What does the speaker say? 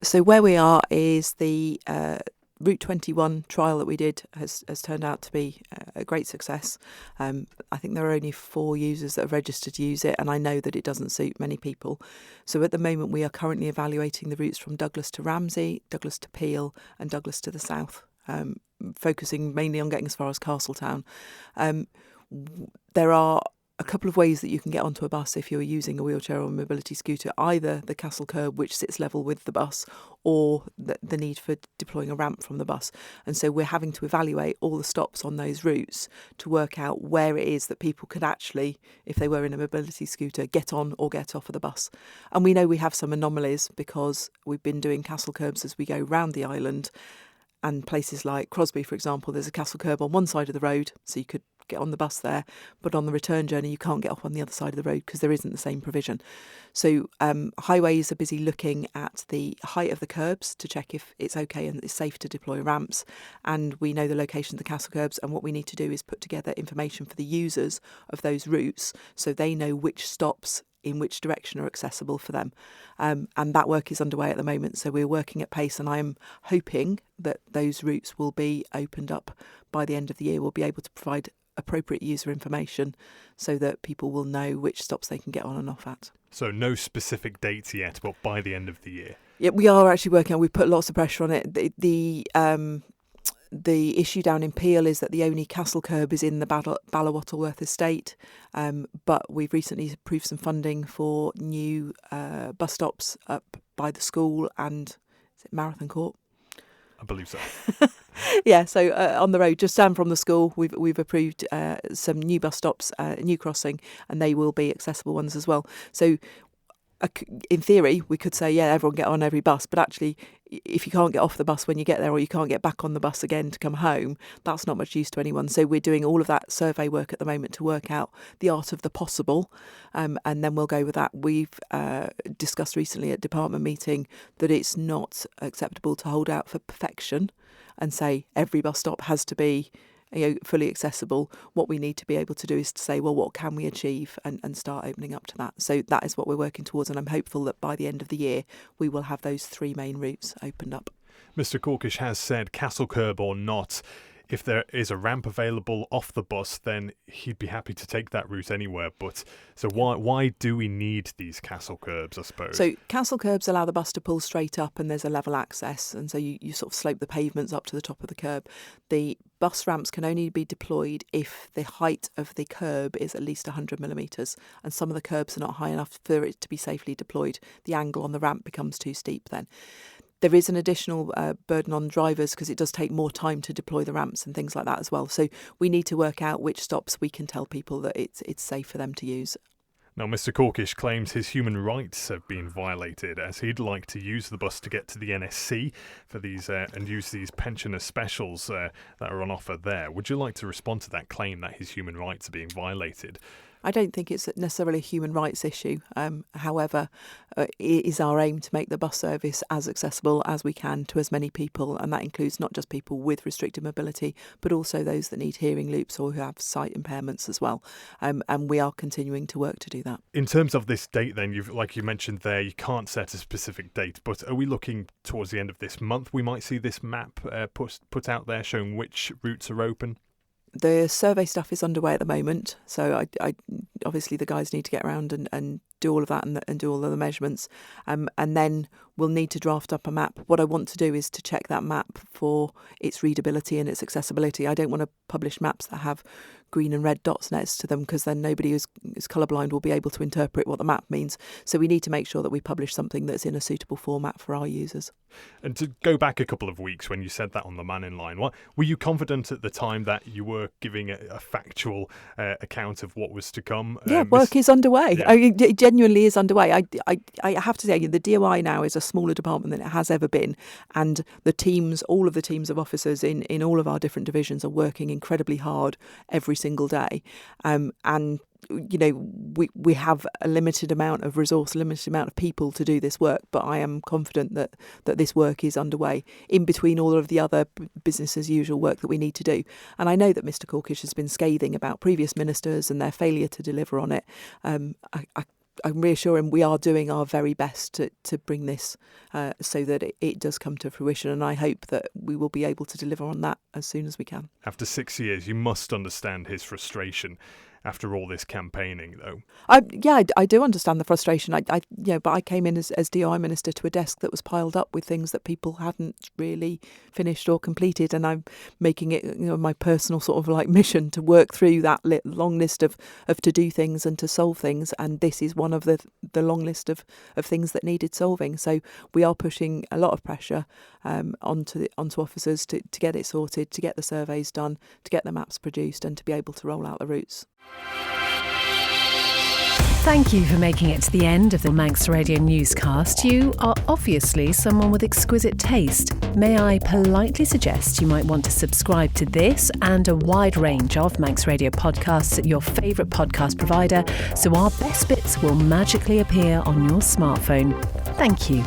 So where we are is the Route 21 trial that we did has turned out to be a great success. I think there are only 4 users that have registered to use it, and I know that it doesn't suit many people. So at the moment we are currently evaluating the routes from Douglas to Ramsey, Douglas to Peel and Douglas to the south, focusing mainly on getting as far as Castletown. There are a couple of ways that you can get onto a bus if you're using a wheelchair or a mobility scooter, either the Kassel Kerb, which sits level with the bus, or the need for deploying a ramp from the bus. And so we're having to evaluate all the stops on those routes to work out where it is that people could actually, if they were in a mobility scooter, get on or get off of the bus. And we know we have some anomalies because we've been doing Kassel Kerbs as we go round the island. And places like Crosby, for example, there's a Kassel Kerb on one side of the road, so you could get on the bus there, but on the return journey you can't get off on the other side of the road because there isn't the same provision. So highways are busy looking at the height of the curbs to check if it's okay and it's safe to deploy ramps, and we know the location of the Kassel Kerbs, and what we need to do is put together information for the users of those routes so they know which stops in which direction are accessible for them. And that work is underway at the moment, so we're working at pace, and I'm hoping that those routes will be opened up by the end of the year. We'll be able to provide appropriate user information so that people will know which stops they can get on and off at. So no specific dates yet, but by the end of the year? Yeah, we are actually working on. We've put lots of pressure on it. The issue down in Peel is that the only Kassel Kerb is in the Ballawattleworth estate, but we've recently approved some funding for new bus stops up by the school and is it Marathon Court? I believe so. Yeah, so on the road just down from the school, we've approved some new bus stops, a new crossing, and they will be accessible ones as well. So in theory, we could say, yeah, everyone get on every bus, but actually, if you can't get off the bus when you get there or you can't get back on the bus again to come home, that's not much use to anyone. So we're doing all of that survey work at the moment to work out the art of the possible, and then we'll go with that. We've discussed recently at department meeting that it's not acceptable to hold out for perfection and say every bus stop has to be fully accessible. What we need to be able to do is to say, well, what can we achieve, and start opening up to that. So that is what we're working towards, and I'm hopeful that by the end of the year we will have those 3 main routes opened up. Mr. Corkish has said, Kassel Kerb or not, if there is a ramp available off the bus, then he'd be happy to take that route anywhere. But so why do we need these Kassel Kerbs, I suppose? So Kassel Kerbs allow the bus to pull straight up, and there's a level access, and so you sort of slope the pavements up to the top of the kerb. The bus ramps can only be deployed if the height of the kerb is at least 100 millimetres, and some of the kerbs are not high enough for it to be safely deployed. The angle on the ramp becomes too steep then. There is an additional burden on drivers because it does take more time to deploy the ramps and things like that as well. So we need to work out which stops we can tell people that it's safe for them to use. Now, Mr. Corkish claims his human rights have been violated, as he'd like to use the bus to get to the NSC for these and use these pensioner specials that are on offer there. Would you like to respond to that claim that his human rights are being violated? I don't think it's necessarily a human rights issue. However, it is our aim to make the bus service as accessible as we can to as many people, and that includes not just people with restricted mobility, but also those that need hearing loops or who have sight impairments as well. And we are continuing to work to do that. In terms of this date then, like you mentioned there, you can't set a specific date, but are we looking towards the end of this month? We might see this map put out there showing which routes are open? The survey stuff is underway at the moment, so I obviously the guys need to get around and do all of that and do all of the measurements, and then we'll need to draft up a map. What I want to do is to check that map for its readability and its accessibility. I don't want to publish maps that have green and red dots next to them, because then nobody who's colourblind will be able to interpret what the map means. So we need to make sure that we publish something that's in a suitable format for our users. And to go back a couple of weeks when you said that on the Mannin Line, were you confident at the time that you were giving a factual account of what was to come? Yeah, work is underway. Yeah. It genuinely is underway. I have to say, the DOI now is a smaller department than it has ever been, and all of the teams of officers in all of our different divisions are working incredibly hard every single day, and we have a limited amount of resource, a limited amount of people to do this work, but I am confident that this work is underway in between all of the other business as usual work that we need to do. And I know that Mr. Corkish has been scathing about previous ministers and their failure to deliver on it. reassure him we are doing our very best to bring this so that it does come to fruition, and I hope that we will be able to deliver on that as soon as we can. After 6 years, you must understand his frustration after all this campaigning, though. I do understand the frustration. But I came in as DOI Minister to a desk that was piled up with things that people hadn't really finished or completed, and I'm making it my personal sort of like mission to work through that long list of to do things and to solve things, and this is one of the long list of things that needed solving. So we are pushing a lot of pressure onto officers to get it sorted, to get the surveys done, to get the maps produced, and to be able to roll out the routes. Thank you for making it to the end of the Manx Radio newscast. You are obviously someone with exquisite taste. May I politely suggest you might want to subscribe to this and a wide range of Manx Radio podcasts at your favourite podcast provider, so our best bits will magically appear on your smartphone. Thank you.